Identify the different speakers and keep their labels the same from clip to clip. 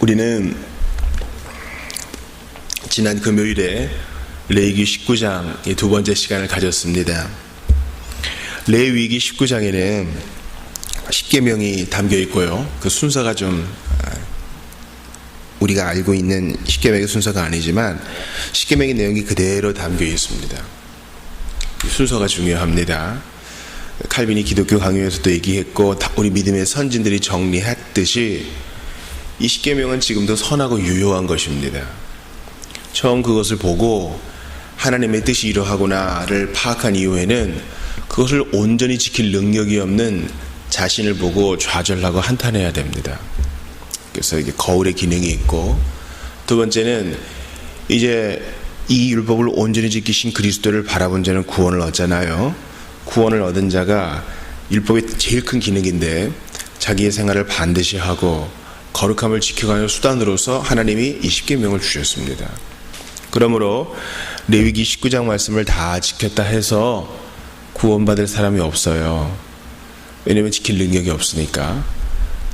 Speaker 1: 우리는 지난 금요일에 레위기 19장의 두 번째 시간을 가졌습니다. 레위기 19장에는 10계명이 담겨 있고요. 그 순서가 좀 우리가 알고 있는 10계명의 순서가 아니지만 10계명의 내용이 그대로 담겨 있습니다. 순서가 중요합니다. 칼빈이 기독교 강요에서도 얘기했고 우리 믿음의 선진들이 정리했듯이 이 10계명은 지금도 선하고 유효한 것입니다. 처음 그것을 보고 하나님의 뜻이 이러하구나를 파악한 이후에는 그것을 온전히 지킬 능력이 없는 자신을 보고 좌절하고 한탄해야 됩니다. 그래서 이게 거울의 기능이 있고, 두 번째는 이제 이 율법을 온전히 지키신 그리스도를 바라본 자는 구원을 얻잖아요. 구원을 얻은 자가 율법의 제일 큰 기능인데 자기의 생활을 반드시 하고 거룩함을 지켜가는 수단으로서 하나님이 이 10계명을 주셨습니다. 그러므로 레위기 19장 말씀을 다 지켰다 해서 구원받을 사람이 없어요. 왜냐하면 지킬 능력이 없으니까.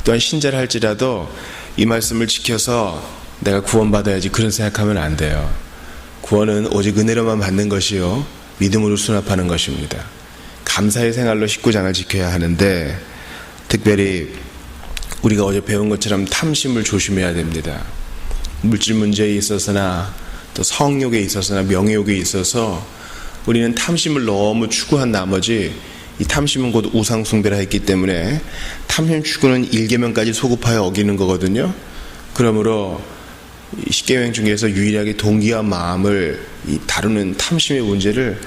Speaker 1: 또한 신자를 할지라도 이 말씀을 지켜서 내가 구원받아야지 그런 생각하면 안 돼요. 구원은 오직 은혜로만 받는 것이요 믿음으로 수납하는 것입니다. 감사의 생활로 19장을 지켜야 하는데, 특별히 우리가 어제 배운 것처럼 탐심을 조심해야 됩니다. 물질 문제에 있어서나 또 성욕에 있어서나 명예욕에 있어서 우리는 탐심을 너무 추구한 나머지, 이 탐심은 곧 우상 숭배라 했기 때문에 탐심 추구는 1계명까지 소급하여 어기는 거거든요. 그러므로 10계명 중에서 유일하게 동기와 마음을 다루는 탐심의 문제를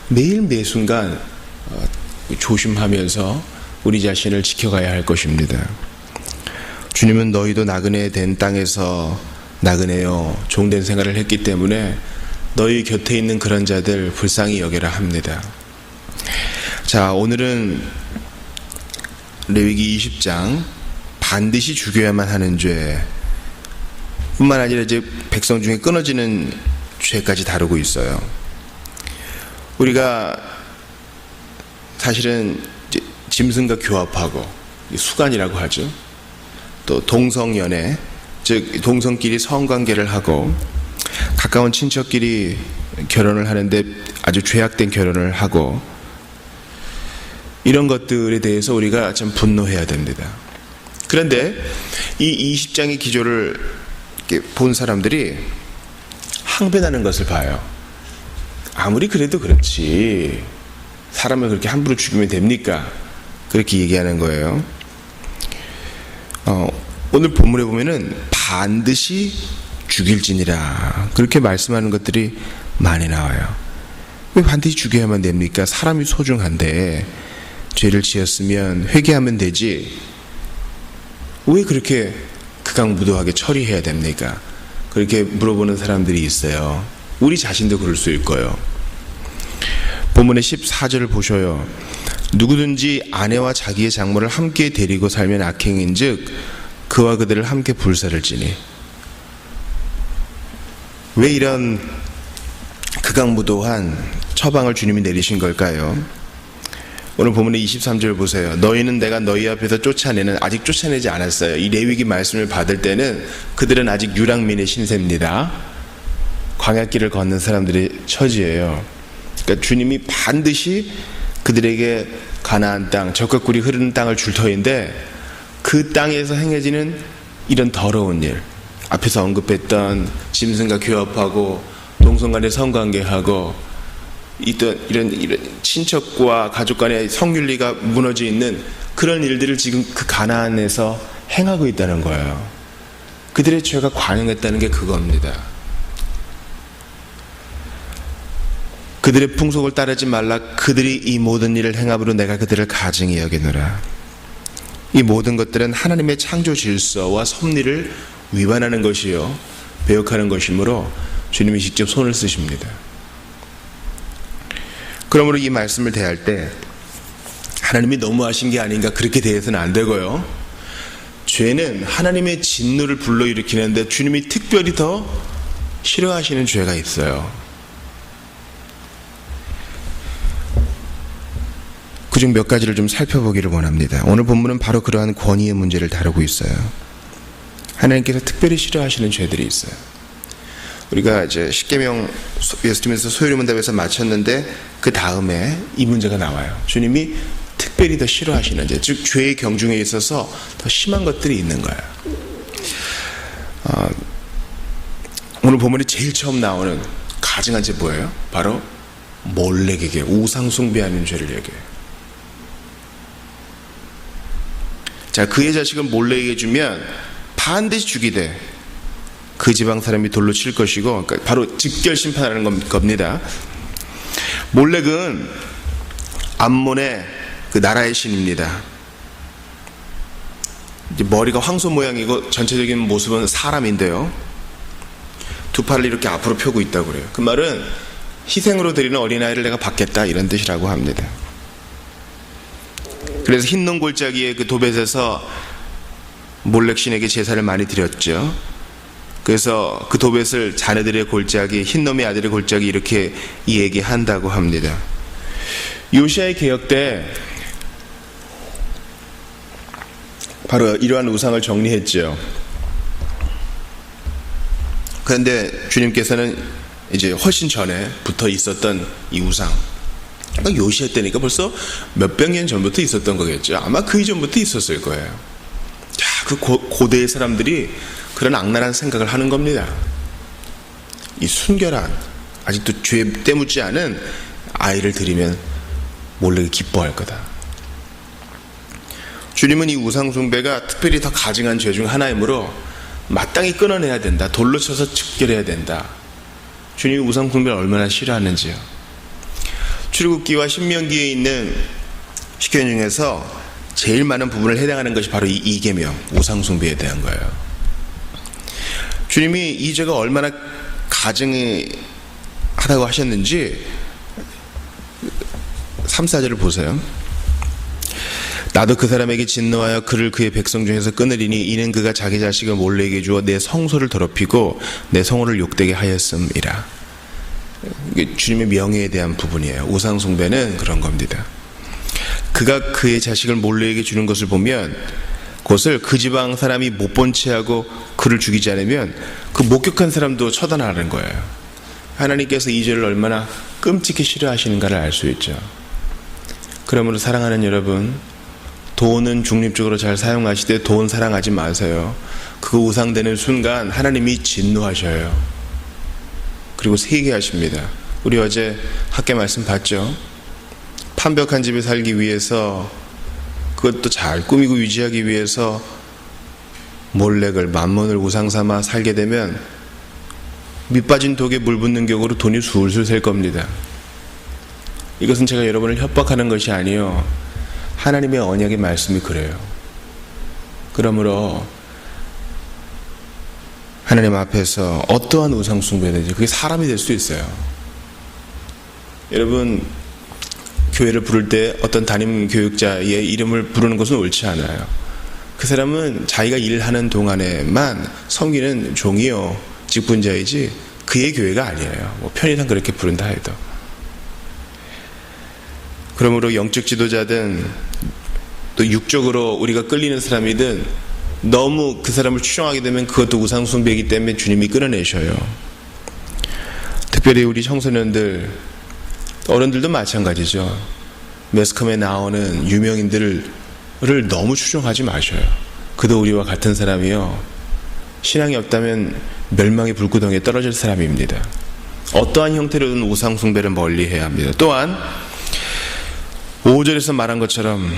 Speaker 1: 매일 매순간 조심하면서 우리 자신을 지켜가야 할 것입니다. 주님은 너희도 나그네 된 땅에서 나그네요 종된 생활을 했기 때문에 너희 곁에 있는 그런 자들 불쌍히 여겨라 합니다. 자, 오늘은 레위기 20장 반드시 죽여야만 하는 죄 뿐만 아니라 이제 백성 중에 끊어지는 죄까지 다루고 있어요. 우리가 사실은 이제 짐승과 교합하고 수간이라고 하죠. 또 동성연애, 즉 동성끼리 성관계를 하고 가까운 친척끼리 결혼을 하는데 아주 죄악된 결혼을 하고, 이런 것들에 대해서 우리가 참 분노해야 됩니다. 그런데 이 20장의 기조를 본 사람들이 항변하는 것을 봐요. 아무리 그래도 그렇지 사람을 그렇게 함부로 죽이면 됩니까? 그렇게 얘기하는 거예요. 오늘 본문에 보면은 반드시 죽일지니라 그렇게 말씀하는 것들이 많이 나와요. 왜 반드시 죽여야만 됩니까? 사람이 소중한데 죄를 지었으면 회개하면 되지 왜 그렇게 극악무도하게 처리해야 됩니까? 그렇게 물어보는 사람들이 있어요. 우리 자신도 그럴 수 있고요. 본문의 14절을 보셔요. 누구든지 아내와 자기의 장모를 함께 데리고 살면 악행인즉 그와 그들을 함께 불살을지니. 왜 이런 극악무도한 처방을 주님이 내리신 걸까요? 오늘 본문의 23절 보세요. 너희는 내가 너희 앞에서 쫓아내는, 아직 쫓아내지 않았어요. 이 레위기 말씀을 받을 때는 그들은 아직 유랑민의 신세입니다. 광야길을 걷는 사람들의 처지예요. 그러니까 주님이 반드시 그들에게 가나안 땅, 젖과 꿀이 흐르는 땅을 줄 터인데 그 땅에서 행해지는 이런 더러운 일, 앞에서 언급했던 짐승과 교합하고 동성 간의 성관계하고 이런 친척과 가족 간의 성윤리가 무너져 있는 그런 일들을 지금 그 가나안에서 행하고 있다는 거예요. 그들의 죄가 관영했다는 게 그겁니다. 그들의 풍속을 따르지 말라. 그들이 이 모든 일을 행함으로 내가 그들을 가증히 여기노라. 이 모든 것들은 하나님의 창조 질서와 섭리를 위반하는 것이요 배역하는 것이므로 주님이 직접 손을 쓰십니다. 그러므로 이 말씀을 대할 때 하나님이 너무하신 게 아닌가 그렇게 대해서는 안 되고요. 죄는 하나님의 진노를 불러일으키는데 주님이 특별히 더 싫어하시는 죄가 있어요. 그중 몇 가지를 좀 살펴보기를 원합니다. 오늘 본문은 바로 그러한 권위의 문제를 다루고 있어요. 하나님께서 특별히 싫어하시는 죄들이 있어요. 우리가 이제 십계명 예수님에서 소유리문답에서 마쳤는데 그 다음에 이 문제가 나와요. 주님이 특별히 더 싫어하시는 죄, 즉 죄의 경중에 있어서 더 심한 것들이 있는 거예요. 오늘 본문에 제일 처음 나오는 가증한 죄 뭐예요? 바로 몰렉에게 우상 숭배하는 죄를 얘기해요. 자, 그의 자식을 몰렉에게 주면 반드시 죽이되 그 지방 사람이 돌로 칠 것이고, 그러니까 바로 직결 심판하는 겁니다. 몰렉은 암몬의 그 나라의 신입니다. 이제 머리가 황소 모양이고 전체적인 모습은 사람인데요, 두 팔을 이렇게 앞으로 펴고 있다고 그래요. 그 말은 희생으로 드리는 어린아이를 내가 받겠다, 이런 뜻이라고 합니다. 그래서 흰놈 골짜기의 그 도벳에서 몰렉 신에게 제사를 많이 드렸죠. 그래서 그 도벳을 자네들의 골짜기, 흰놈의 아들의 골짜기, 이렇게 얘기한다고 합니다. 요시아의 개혁 때 바로 이러한 우상을 정리했죠. 그런데 주님께서는 이제 훨씬 전에 붙어 있었던 이 우상, 그러니까 요시아 때니까 벌써 몇백 년 전부터 있었던 거겠죠. 아마 그 이전부터 있었을 거예요. 자, 그 고대의 사람들이 그런 악랄한 생각을 하는 겁니다. 이 순결한, 아직도 죄 때묻지 않은 아이를 드리면 몰래 기뻐할 거다. 주님은 이 우상 숭배가 특별히 더 가증한 죄 중 하나이므로 마땅히 끊어내야 된다, 돌로 쳐서 즉결해야 된다. 주님이 우상 숭배를 얼마나 싫어하는지요. 출애굽기와 신명기에 있는 십계명 중에서 제일 많은 부분을 해당하는 것이 바로 이 이계명, 우상 숭배에 대한 거예요. 주님이 이 죄가 얼마나 가증하다고 하셨는지 3, 4절을 보세요. 나도 그 사람에게 진노하여 그를 그의 백성 중에서 끊으리니 이는 그가 자기 자식을 몰래에게 주어 내 성소를 더럽히고 내 성호를 욕되게 하였음이라. 이게 주님의 명예에 대한 부분이에요. 우상 숭배는 그런 겁니다. 그가 그의 자식을 몰래에게 주는 것을 보면 그것을 그 지방 사람이 못 본 채 하고 그를 죽이지 않으면 그 목격한 사람도 처단하는 거예요. 하나님께서 이 죄를 얼마나 끔찍히 싫어하시는가를 알 수 있죠. 그러므로 사랑하는 여러분, 돈은 중립적으로 잘 사용하시되 돈 사랑하지 마세요. 그거 우상되는 순간 하나님이 진노하셔요. 그리고 세게하십니다. 우리 어제 학교 말씀 봤죠? 판벽한 집에 살기 위해서, 그것도 잘 꾸미고 유지하기 위해서 몰렉을, 만몬을 우상 삼아 살게 되면 밑빠진 독에 물 붓는 격으로 돈이 술술 셀 겁니다. 이것은 제가 여러분을 협박하는 것이 아니요, 하나님의 언약의 말씀이 그래요. 그러므로 하나님 앞에서 어떠한 우상 숭배든지 그게 사람이 될 수 있어요. 여러분, 교회를 부를 때 어떤 담임 교육자의 이름을 부르는 것은 옳지 않아요. 그 사람은 자기가 일하는 동안에만 섬기는 종이요, 직분자이지 그의 교회가 아니에요. 뭐 편의상 그렇게 부른다 해도. 그러므로 영적 지도자든 또 육적으로 우리가 끌리는 사람이든 너무 그 사람을 추종하게 되면 그것도 우상 숭배이기 때문에 주님이 끊어내셔요. 특별히 우리 청소년들, 어른들도 마찬가지죠. 매스컴에 나오는 유명인들을 너무 추종하지 마셔요. 그도 우리와 같은 사람이요, 신앙이 없다면 멸망의 불구덩이에 떨어질 사람입니다. 어떠한 형태로든 우상 숭배를 멀리해야 합니다. 또한 5절에서 말한 것처럼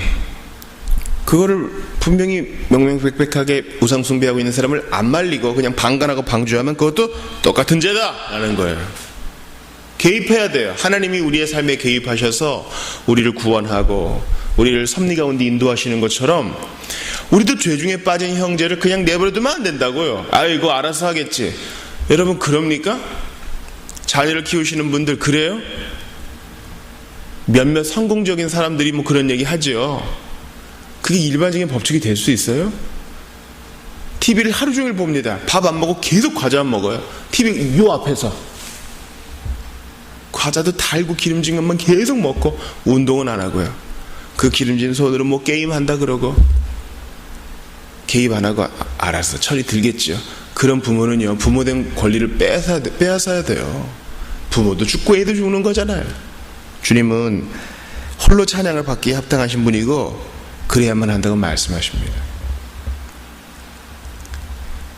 Speaker 1: 그거를 분명히 명명백백하게 우상 숭배하고 있는 사람을 안 말리고 그냥 방관하고 방주하면 그것도 똑같은 죄다 라는 거예요. 개입해야 돼요. 하나님이 우리의 삶에 개입하셔서 우리를 구원하고 우리를 섭리 가운데 인도하시는 것처럼 우리도 죄 중에 빠진 형제를 그냥 내버려두면 안 된다고요. 아이고 알아서 하겠지. 여러분, 그럽니까? 자녀를 키우시는 분들 그래요? 몇몇 성공적인 사람들이 뭐 그런 얘기 하죠. 그게 일반적인 법칙이 될 수 있어요? TV를 하루 종일 봅니다. 밥 안 먹고 계속 과자만 먹어요. TV 요 앞에서 과자도 달고 기름진 것만 계속 먹고 운동은 안 하고요. 그 기름진 손으로 뭐 게임한다 그러고 개입 안 하고 알았어. 철이 들겠죠. 그런 부모는요, 부모된 권리를 빼앗아야 돼요. 부모도 죽고 애도 죽는 거잖아요. 주님은 홀로 찬양을 받기에 합당하신 분이고 그래야만 한다고 말씀하십니다.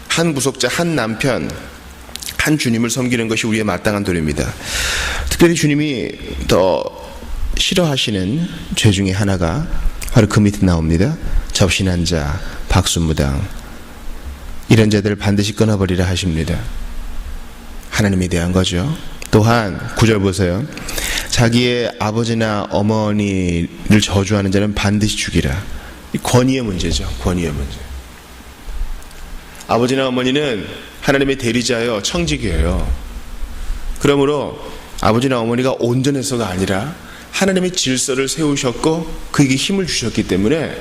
Speaker 1: 한 구속자, 한 남편, 한 주님을 섬기는 것이 우리의 마땅한 도리입니다. 특별히 주님이 더 싫어하시는 죄 중에 하나가 바로 그 밑에 나옵니다. 접신한 자, 박수무당, 이런 자들을 반드시 끊어버리라 하십니다. 하나님에 대한 거죠. 또한 9절 보세요. 자기의 아버지나 어머니를 저주하는 자는 반드시 죽이라. 권위의 문제죠. 권위의 문제. 아버지나 어머니는 하나님의 대리자요, 청지기예요. 그러므로 아버지나 어머니가 온전해서가 아니라 하나님의 질서를 세우셨고 그에게 힘을 주셨기 때문에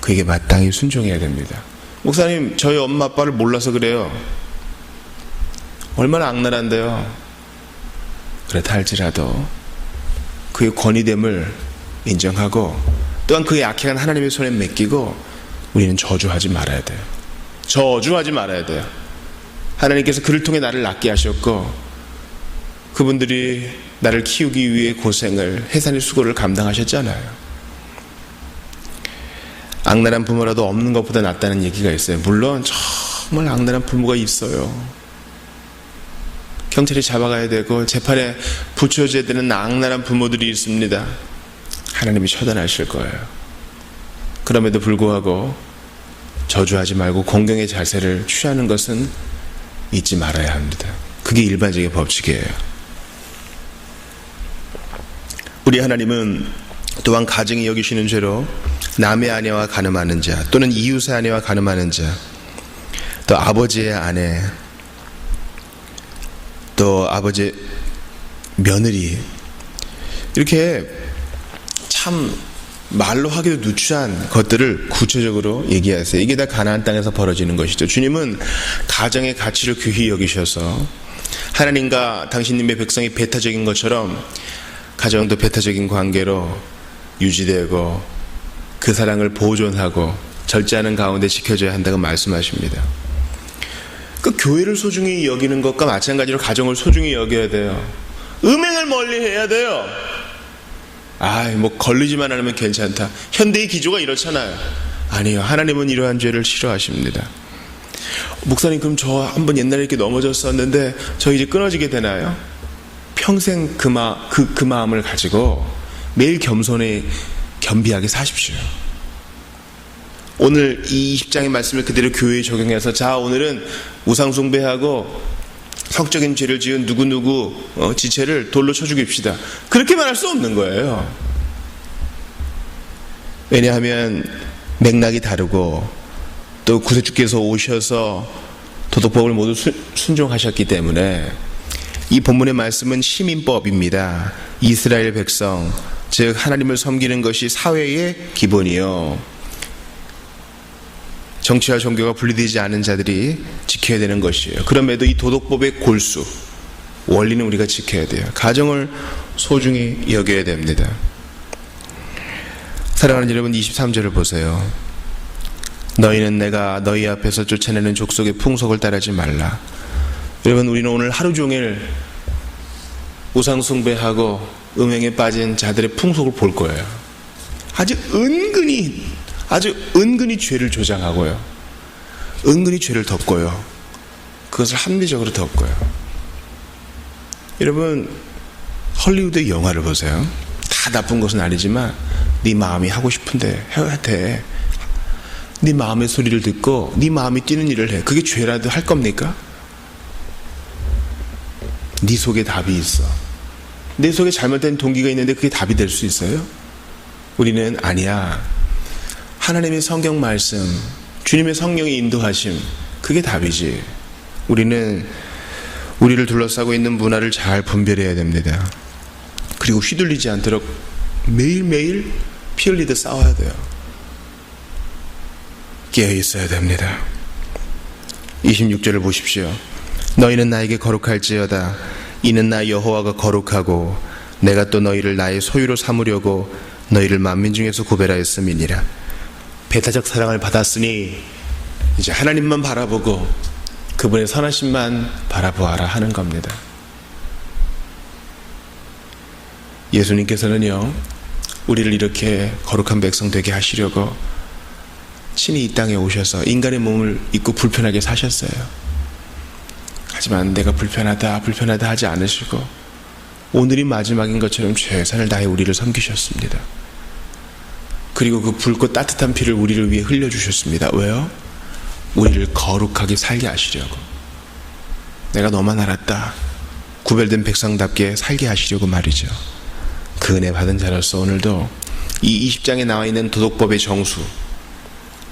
Speaker 1: 그에게 마땅히 순종해야 됩니다. 목사님, 저희 엄마 아빠를 몰라서 그래요. 얼마나 악랄한데요. 그렇다 할지라도 그의 권위됨을 인정하고 또한 그의 약해간 하나님의 손에 맡기고 우리는 저주하지 말아야 돼요. 저주하지 말아야 돼요. 하나님께서 그를 통해 나를 낳게 하셨고 그분들이 나를 키우기 위해 고생을, 해산의 수고를 감당하셨잖아요. 악랄한 부모라도 없는 것보다 낫다는 얘기가 있어요. 물론 정말 악랄한 부모가 있어요. 경찰이 잡아가야 되고 재판에 붙여줘야 되는 악랄한 부모들이 있습니다. 하나님이 처단하실 거예요. 그럼에도 불구하고 저주하지 말고 공경의 자세를 취하는 것은 잊지 말아야 합니다. 그게 일반적인 법칙이에요. 우리 하나님은 또한 가정이 여기시는 죄로 남의 아내와 간음하는 자, 또는 이웃의 아내와 간음하는 자, 또 아버지의 아내, 또 아버지의 며느리, 이렇게 참 말로 하기도 누추한 것들을 구체적으로 얘기하세요. 이게 다 가나안 땅에서 벌어지는 것이죠. 주님은 가정의 가치를 귀히 여기셔서 하나님과 당신님의 백성이 배타적인 것처럼 가정도 배타적인 관계로 유지되고 그 사랑을 보존하고 절제하는 가운데 지켜져야 한다고 말씀하십니다. 그 교회를 소중히 여기는 것과 마찬가지로 가정을 소중히 여겨야 돼요. 음행을 멀리해야 돼요. 뭐 걸리지만 않으면 괜찮다. 현대의 기조가 이렇잖아요. 아니요, 하나님은 이러한 죄를 싫어하십니다. 목사님, 그럼 저 한번 옛날에 이렇게 넘어졌었는데 저 이제 끊어지게 되나요? 평생 그 마음을 가지고 매일 겸비하게 사십시오. 오늘 이 20장의 말씀을 그대로 교회에 적용해서 자, 오늘은 우상숭배하고 성적인 죄를 지은 누구누구 지체를 돌로 쳐 죽입시다. 그렇게만 할 수 없는 거예요. 왜냐하면 맥락이 다르고 또 구세주께서 오셔서 도덕법을 모두 순종하셨기 때문에 이 본문의 말씀은 시민법입니다. 이스라엘 백성, 즉 하나님을 섬기는 것이 사회의 기본이요, 정치와 종교가 분리되지 않은 자들이 지켜야 되는 것이에요. 그럼에도 이 도덕법의 골수, 원리는 우리가 지켜야 돼요. 가정을 소중히 여겨야 됩니다. 사랑하는 여러분, 23절을 보세요. 너희는 내가 너희 앞에서 쫓아내는 족속의 풍속을 따르지 말라. 여러분, 우리는 오늘 하루 종일 우상숭배하고 음행에 빠진 자들의 풍속을 볼 거예요. 아주 은근히 죄를 조장하고요, 은근히 죄를 덮고요, 그것을 합리적으로 덮고요. 여러분, 헐리우드의 영화를 보세요. 다 나쁜 것은 아니지만 네 마음이 하고 싶은데 해야 돼. 네 마음의 소리를 듣고 네 마음이 뛰는 일을 해. 그게 죄라도 할 겁니까? 네 속에 답이 있어. 내 속에 잘못된 동기가 있는데 그게 답이 될 수 있어요? 우리는 아니야. 하나님의 성경 말씀, 주님의 성령의 인도하심, 그게 답이지. 우리는 우리를 둘러싸고 있는 문화를 잘 분별해야 됩니다. 그리고 휘둘리지 않도록 매일매일 피 흘리듯 싸워야 돼요. 깨어 있어야 됩니다. 26절을 보십시오. 너희는 나에게 거룩할지어다. 이는 나 여호와가 거룩하고 내가 또 너희를 나의 소유로 삼으려고 너희를 만민 중에서 구별하였음이니라. 배타적 사랑을 받았으니 이제 하나님만 바라보고 그분의 선하심만 바라보아라 하는 겁니다. 예수님께서는요, 우리를 이렇게 거룩한 백성 되게 하시려고 친히 이 땅에 오셔서 인간의 몸을 입고 불편하게 사셨어요. 하지만 내가 불편하다 하지 않으시고 오늘이 마지막인 것처럼 최선을 다해 우리를 섬기셨습니다. 그리고 그 붉고 따뜻한 피를 우리를 위해 흘려주셨습니다. 왜요? 우리를 거룩하게 살게 하시려고. 내가 너만 알았다, 구별된 백성답게 살게 하시려고 말이죠. 그 은혜 받은 자로서 오늘도 이 20장에 나와 있는 도덕법의 정수,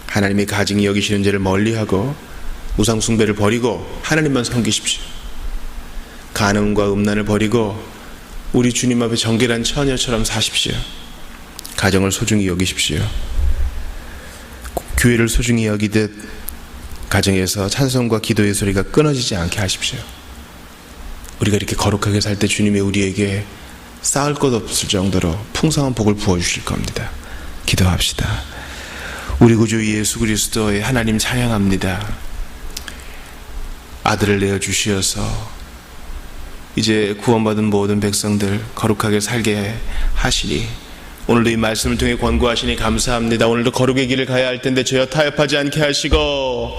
Speaker 1: 하나님의 가증히 여기시는 죄를 멀리하고 우상 숭배를 버리고 하나님만 섬기십시오. 간음과 음란을 버리고 우리 주님 앞에 정결한 처녀처럼 사십시오. 가정을 소중히 여기십시오. 교회를 소중히 여기듯 가정에서 찬송과 기도의 소리가 끊어지지 않게 하십시오. 우리가 이렇게 거룩하게 살 때 주님이 우리에게 쌓을 것 없을 정도로 풍성한 복을 부어주실 겁니다. 기도합시다. 우리 구주 예수 그리스도의 하나님 찬양합니다. 아들을 내어주시어서 이제 구원받은 모든 백성들 거룩하게 살게 하시니 오늘도 이 말씀을 통해 권고하시니 감사합니다. 오늘도 거룩의 길을 가야 할 텐데 저여 타협하지 않게 하시고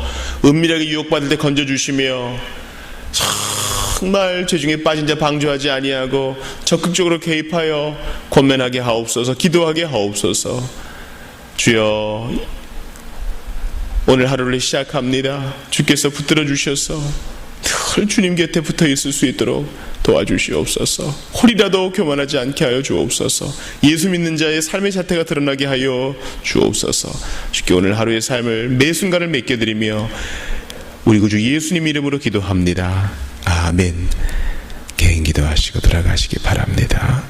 Speaker 1: 은밀하게 유혹받을 때 건져주시며 정말 죄중에 빠진 자 방조하지 아니하고 적극적으로 개입하여 권면하게 하옵소서. 기도하게 하옵소서. 주여, 오늘 하루를 시작합니다. 주께서 붙들어 주셔서 늘 주님 곁에 붙어 있을 수 있도록 도와주시옵소서. 홀이라도 교만하지 않게 하여 주옵소서. 예수 믿는 자의 삶의 자태가 드러나게 하여 주옵소서. 주께 오늘 하루의 삶을 매 순간을 맡겨드리며 우리 구주 예수님 이름으로 기도합니다. 아멘. 개인 기도하시고 돌아가시기 바랍니다.